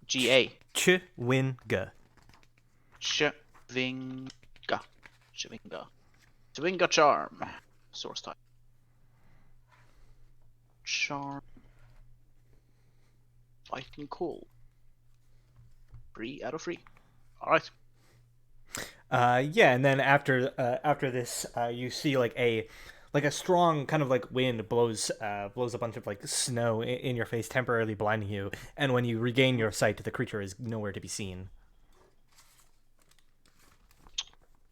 G A. Chwinga. Chewinga. Chewinga charm. Source type. Charm. Fighting cool. 3 out of 3. Alright. Yeah, and then after this, you see like a strong kind of like wind blows a bunch of like snow in your face, temporarily blinding you. And when you regain your sight, the creature is nowhere to be seen.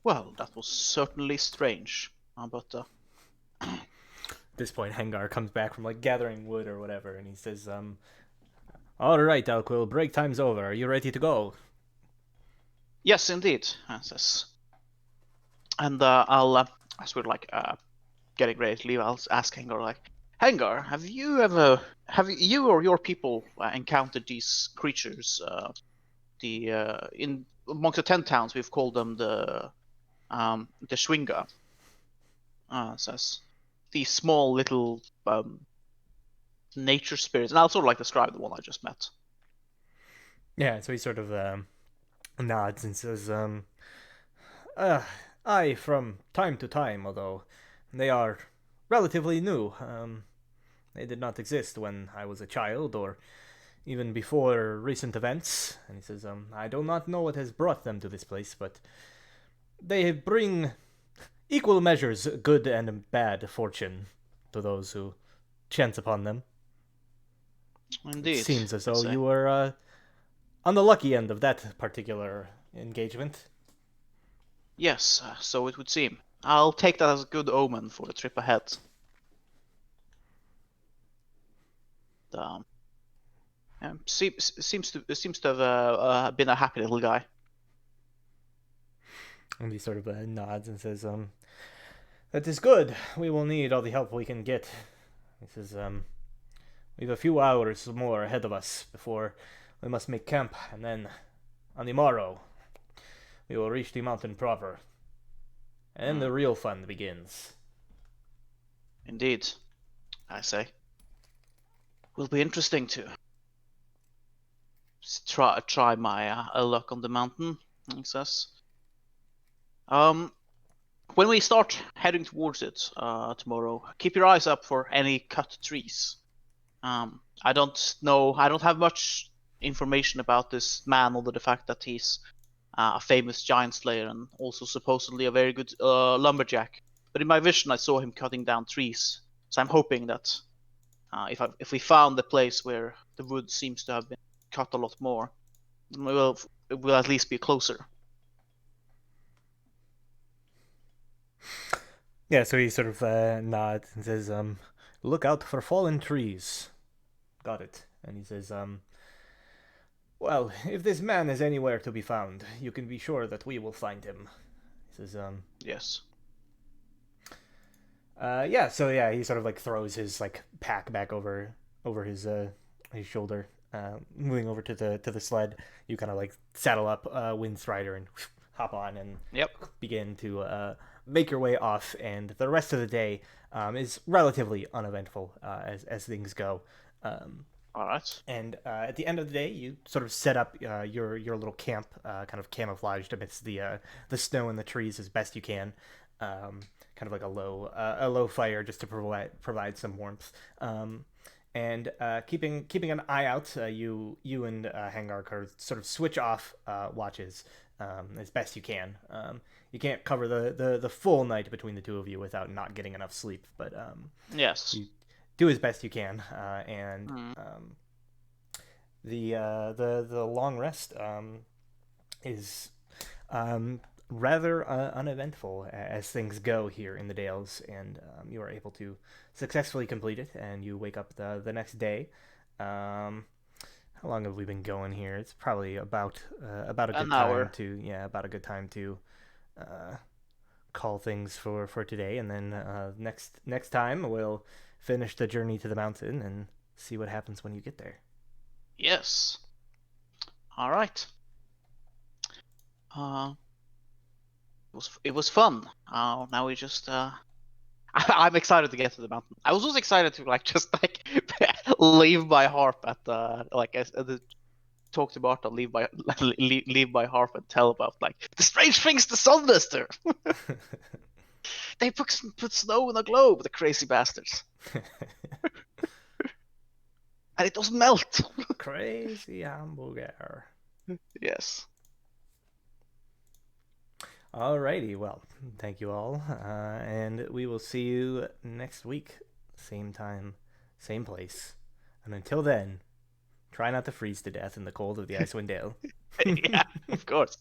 Well, that was certainly strange. But At this point, Hengar comes back from like gathering wood or whatever, and he says, "All right, Alquil, break time's over. Are you ready to go?" yes, indeed. Says. And I'll, as we're like getting ready to leave, I'll ask Hengar like, Hengar, have you or your people encountered these creatures? In amongst the 10 towns, we've called them the Schwinga. Says these small little nature spirits, and I'll sort of like describe the one I just met. Yeah, so he sort of nods and says, I, from time to time, although they are relatively new. They did not exist when I was a child or even before recent events." And he says, "I do not know what has brought them to this place, but they bring equal measures good and bad fortune to those who chance upon them. Indeed. It seems as though you were on the lucky end of that particular engagement." Yes, so it would seem. I'll take that as a good omen for the trip ahead. Seems to have been a happy little guy. And he sort of nods and says, "That is good. We will need all the help we can get." He says, "We have a few hours more ahead of us before we must make camp, and then on the morrow we will reach the mountain proper. And then the real fun begins." Indeed. I say. Will be interesting to try my luck on the mountain, he says. Um, when we start heading towards it tomorrow, keep your eyes up for any cut trees. I don't know. I don't have much information about this man, other than the fact that he's a famous giant slayer and also supposedly a very good lumberjack. But in my vision, I saw him cutting down trees. So I'm hoping that if we found the place where the wood seems to have been cut a lot more, it will at least be closer. Yeah, so he sort of nods and says, "Look out for fallen trees." Got it. And he says, "Well, if this man is anywhere to be found, you can be sure that we will find him." He says, Yes. yeah, so yeah, he sort of like throws his like pack back over his shoulder, moving over to the sled. You kind of like saddle up Windstrider and hop on and Yep. begin to make your way off. And the rest of the day is relatively uneventful as things go. All right. And at the end of the day, you sort of set up your little camp, kind of camouflaged amidst the snow and the trees as best you can. Kind of like a low fire just to provide some warmth. And keeping an eye out, you and Hangar sort of switch off watches as best you can. You can't cover the full night between the two of you without not getting enough sleep, but Yes. you do as best you can, and Mm. the long rest is rather uneventful as things go here in the Dales, and you are able to successfully complete it, and you wake up the next day. How long have we been going here? It's probably about a An good time hour. to about a good time to uh, call things for today, and then next time we'll finish the journey to the mountain and see what happens when you get there. Yes. All right. Uh, it was fun. Now we just I'm excited to get to the mountain. I was also excited to like just like leave my harp at like as the talk to Martha, leave my harp and tell about like the strange things the sun does there. They put snow in a globe, the crazy bastards, and it doesn't melt. Crazy hamburger. Yes. Alrighty, well, thank you all, and we will see you next week, same time, same place. And until then, try not to freeze to death in the cold of the Icewind Dale. Yeah, of course.